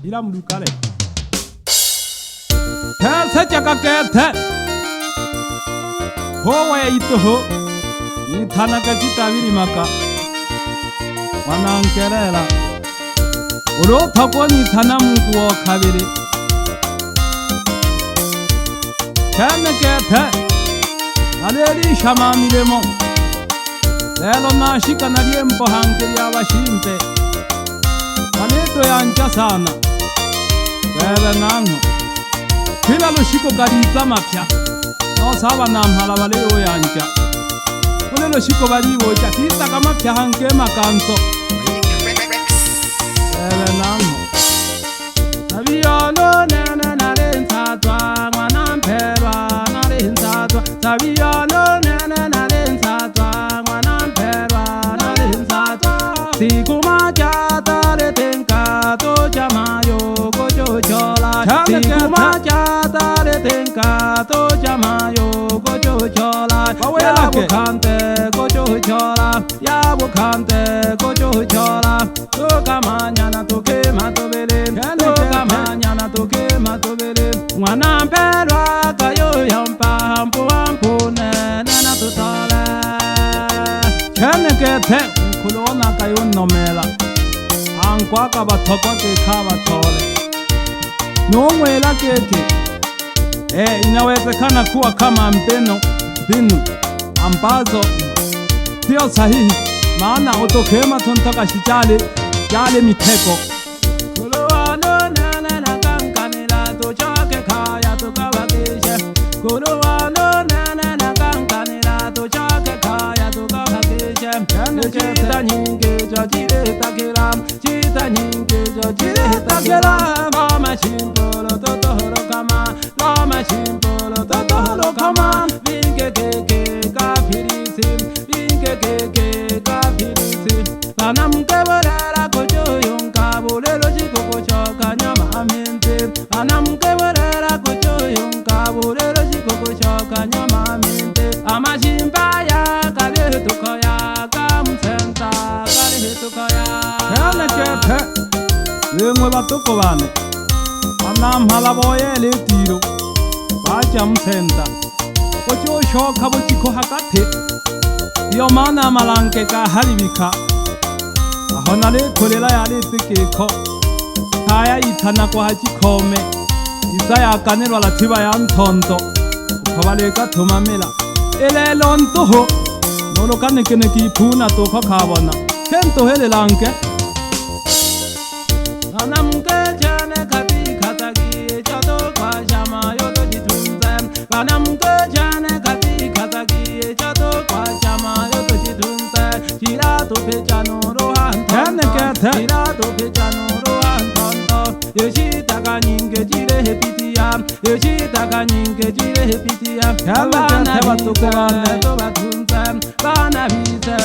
ila mdukale tese chakakete howa ya itoho ni tanaka kitabiri maka wanankerera urota ko ni tanamungu wa kabiri kene kete aleri shamamiremo lelo nashika naliempo hankeri abashimpe Kaleto yanja sana bebe nango kila loshiko kariza mapya no saba namhala baleo yanja kule loshiko balibo cha kisa kama pya hanke makanso bebe nango Sabiano nene nalenza twa mwana mpelwa nalenza twa Sabiano nene nalenza twa mwana mpelwa nalenza twa Sikuma jata le tenka to jamayo gojo chola Sikuma jata le tenka to jamayo gojo chola Ya bukante gojo chola Ya bukante gojo chola Toka manyana toke matobele Toka manyana toke matobele Mwana mpelwa kayo yampa hampu hampu nena tutale Kene kete kulona kayo nomela Ankwa kabatokwa ke kabatole Nongwela keke inawezekana kuwa kama mbinu ambazo sio sahihi maana utokema tunataka shijale jale miteko Kuluwano nene na kankanila tuchoke kaya tukabakishe Kuluwano nene na kankanila tuchoke kaya tukabakishe Chita nyingi jo chirita kiram Chita nyingi jo chirita kiram Loma shimpolo totoro kama Loma shimpolo totoro kama Vinge keke kapirisi Vinge keke kapirisi Pana mkeborera kocho yonka Bolelo chiko kochoka nyama mente Pana mkeborera kocho yonka Bolelo chiko kochoka nyama mente Ama shimpaya kale tukoya Kamsenta kale tukoya Kene kete Yengwe batoko bane Anamhala boye le tiro Bacha msenta Kocho shoka bochiko hakate Iyo mana malanke ka halibika Ahonale kolela yale tekeko Kaya itana kwa hachikome Isaya kanelwa latiba ya ntondo Ukabaleka tumamela Ele lontoho Nolo kane kene kipuna toko kabona Kento hele lanke Anamke jane kati kataki Chato kwa shama yodo jitunze Anamke jane kati kataki Chato kwa shama yodo jitunze Chirato pechano rohan Chirato pechano rohan tonto Yoshitaka nyinge jire hepitia Yoshitaka nyinge jire hepitia Bana bise toba tunze Bana bise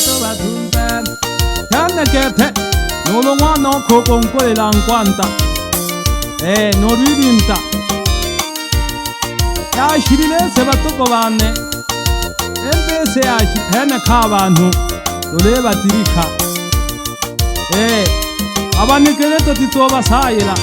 toba tunze Kene kete Nolo mwana koko nkole la nkwanta Noririnta Ya shirile seba toko bane Mpese ya hene ka bantu Dole batirika Abanikele totitoba sayila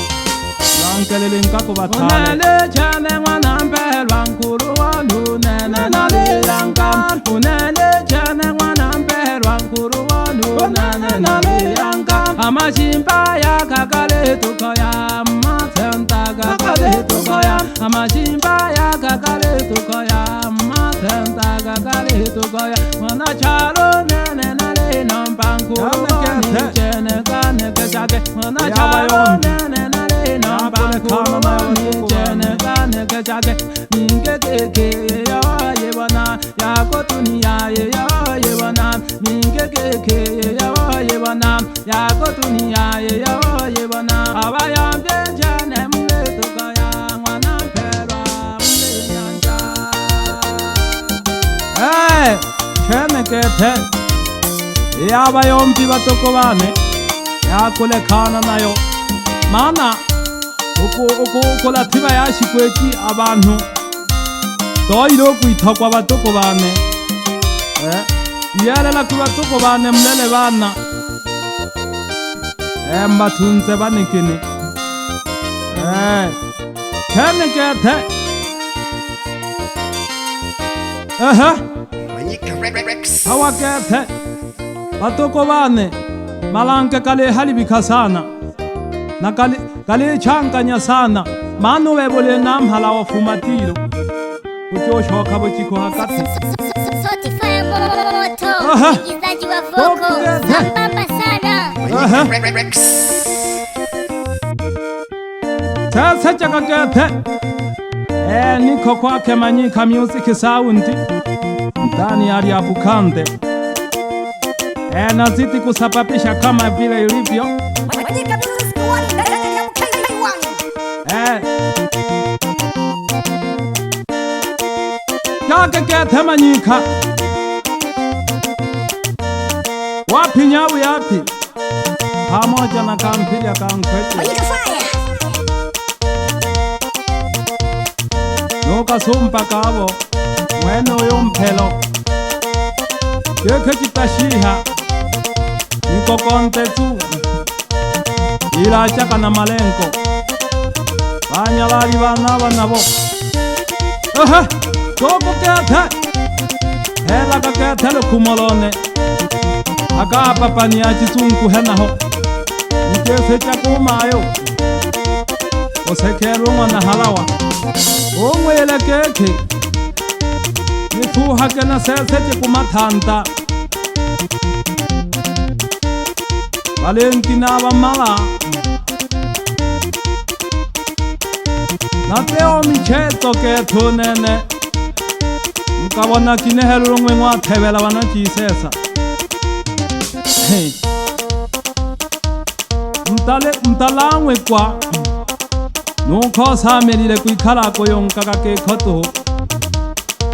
Lankelele nkako batale Unele chane mwana mpelwa nkuru wanu Nene nali yanka Unele chane mwana mpelwa nkuru wanu Nene nali yanka Amashimpa ya kakale tukoya Matenta kakale tukoya Amashimpa ya kakale tukoya Matenta kakale tukoya Mwana chalo nene nale Nampankuru wani chene kane kechake Mwana chalo nene nale Nampankuru wani chene kane kechake Ninge keke ya yebana Yako tunia ya yebana Ninge keke ya yebana Yako tunia ya yebana Abaya mjene mle tukaya Mwana mpelwa mle nyanja Chene kete Yaba yompi batoko bane Yakule kana nayo Mana Uko latiba yashikweki abantu Toiro kuitakwa batoko bane Yalela kubatoko bane mlele bana Mbatunze banikini Kene kete. Hawa kete. Batoko bane. Malanke kale halibika sana. Na kale chankanya sana. Manu webole namhala wa fumatiro. Kuchosho kabuchiko hakati. Sotify moto. Mwigizaji wa voko. Sambamba sana. Sasa chakakete. Niko kwake Manyika Music Sound. Ndani ya Bukande. Nazidi kusababisha kama vile ilivyo. Manyika Music Sound ndani ya Bukande. Chakakete Manyika. Wapi nyawu yapi? Pamoja na kampilia kamkwete. Manyika fire. Nuka sumpa kabo. Mwene uyo mpelo. Keke chitashiha. Niko konte tu. Ila chaka na malenko. Banyalari banaba nabo. Toko kete. Hela kakete lo kumolone. Akapa pania chitunku henaho. Nkese chakumayo. Osekeru mwana halawa. Ongwele keke. Nifuha kena sese kumatanta. Valentina Vamala. Nateo micheto ke tunene. Mkabona kinehelu ngwa tebela wana chisesa. Mtalangwe kwa. Nuko samelile kuikala koyonka kake koto.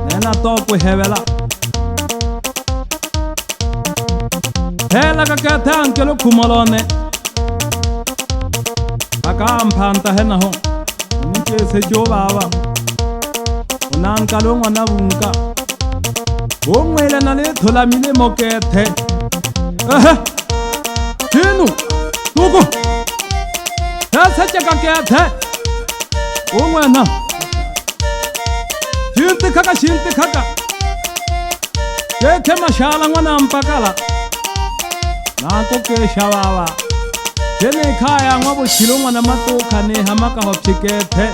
Nena toko hevela. Hela kakete ankelo kumolone. Akampanta henaho. Nike sejo baba. Unankalo ngwana bunka. Ongwele na le thola mile mokete. Tinu. Toko. Sasa kakete. Ongwana. Shinti kaka. Keke mashala ngwana mpakala. Nako ke shawawa. Kene kaya ngwabo shilongwa na matoka ne hamaka hopchikete.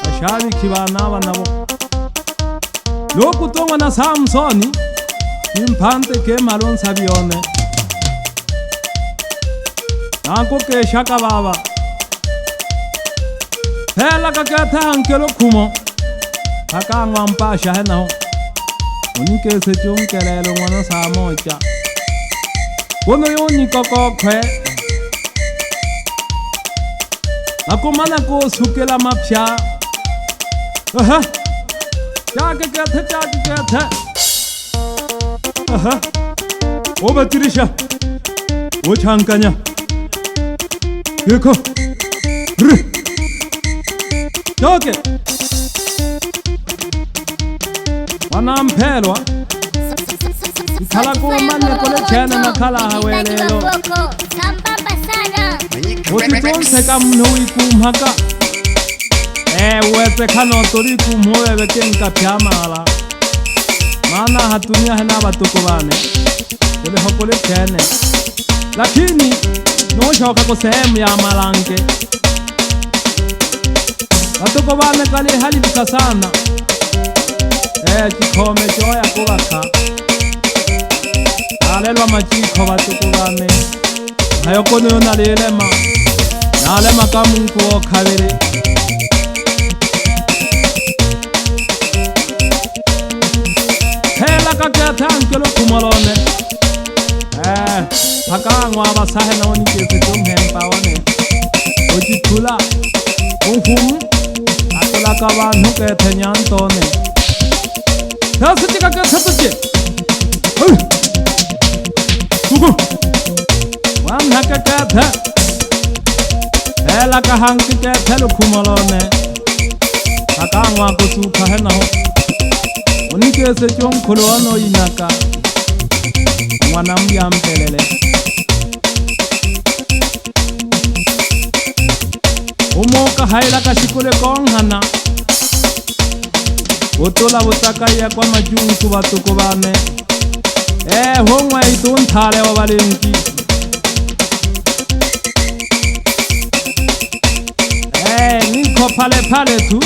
Ashabi kibana banabo. Lokutongwa na Samsoni. Impante ke malon sabione. Nako ke shaka baba. Hela kakata ankelo kumo. Haka ngwampasha henaho. Unike se chunkelelo ngwana saa moja. Wono yoni koko kwe. Nakumana ko sukela mapsha. Chake kete. Obatirisha. Ochankanya. Yeko. Chake. Wanampelwa. Kala kuwa mane kole chene na kala hawelelo. Sambamba sana. Otitonse kamno ikumhaka. Wese kano tori kumhowe wekenka pyamala. Mana hatunia hena batuko bane. Kole hokole chene. Lakini no shoka ko sehemu ya malanke. Batuko bane kale halibika sana. Chikome choya kubaka. Alelwa machiko batukubane. Hayoko niyo nalilema. Nalema kamunku o kabiri. Hela kakete ankelo kumolone. Pakangwa abasahe na onikese tumhempa wane. Ojitula. Unhumu. Akola kabantu kete nyantone. Sasa chikakete tuche. Tuku. Wanhaka kete. Hela kahanki kete lukumolone. Pakangwa kusuka henaho. Unikese chonkulo ono inaka. Mwanamya mpelele. Umoka haila kashikule konghana Utola utaka ya kwa majungu batuko bane Hongwa ituntale wa balinki Niko pale tu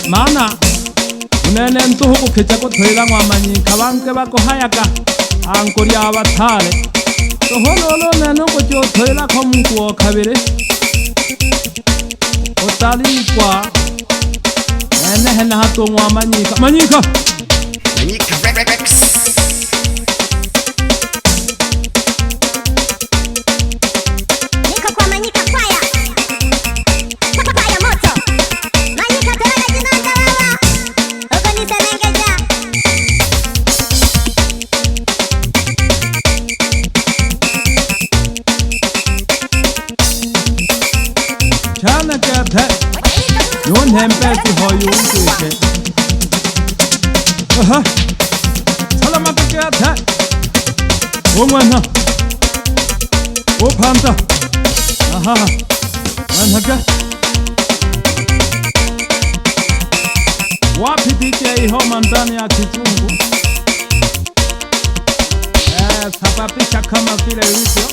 Mana Unene ntuhu kukecha kutoila ngwamanyi Kabanke bako hayaka Ankuri abatale Tohololo neno kucho toila kwa mku wa kabire Otali kwa Nene hena hato ngwamanyika Manyika Rex. Chana kete Yon hempesi hoyu unkeke Salamata kete Omwana Opanta Manhaka Wapi DJ ho mandani ya kitungu Sapapisha kama vile hivyo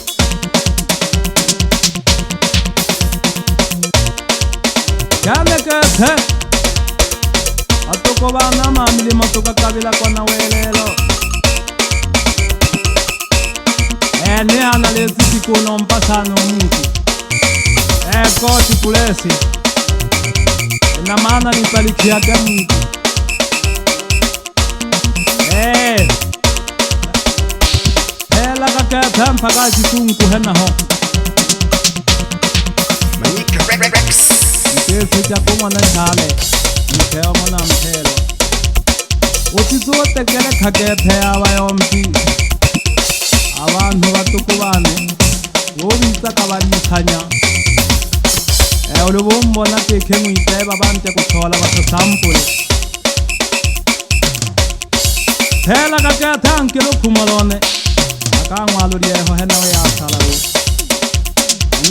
Chane kete Atuko bana mamili matuka kabila kwa na welelo Ni analezi sikuno mpasano mtu Koti kulesi Ina maana nipalikia mtu Hela kakete mpaka chitungu hena ho Rex. Kesi chakuma na chale Mkeo mwana mkelo Utizuote kere kakete abayombi Abantu batukubane Wobisa kabanyikanya Ulubumbona keke mwiteba bante kutola batasampule Hela kakete ankelo kumalone Akangwalurieho hena we asalawe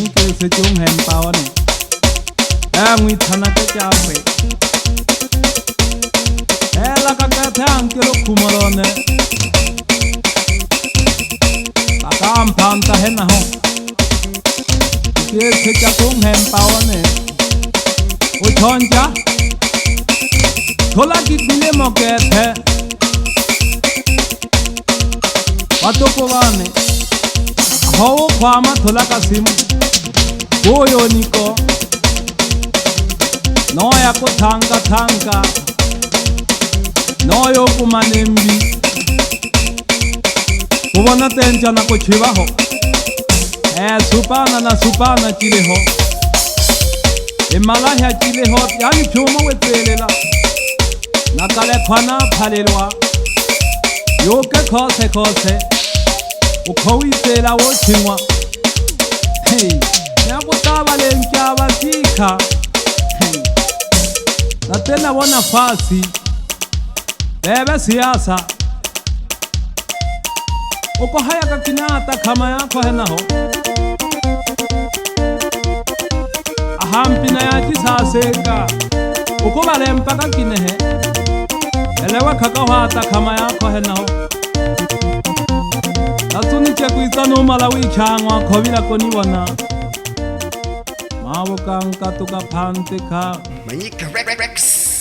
Nkesi chunghe mpaone Mwitana kechakwe Hela kakete ankelo kumalone Akampanta hena ho Kese chakung hempaone Uchonja Thola kikile mokete Watuko wane Hao kwama thola kasimu Goyo niko Noya kutanga Noyo kumanembi Kubona tenja na kuchibaho supana chileho Malahya chileho Yani chuma wetelela Nakale khwana phalelwa Yoke khose Ukhowitela wo chingwa Yakutaba lenkia batika Natena bona fasi Bebe siasa Uko haya kakinata kama yako henaho Ahampina ya jisaseka Uko bale mpaka kinehe Elewa kakawata kama yako henaho Natuniche kuisano malawi changwa Kovila koniwana Mabuka nkatuka panteka Rex.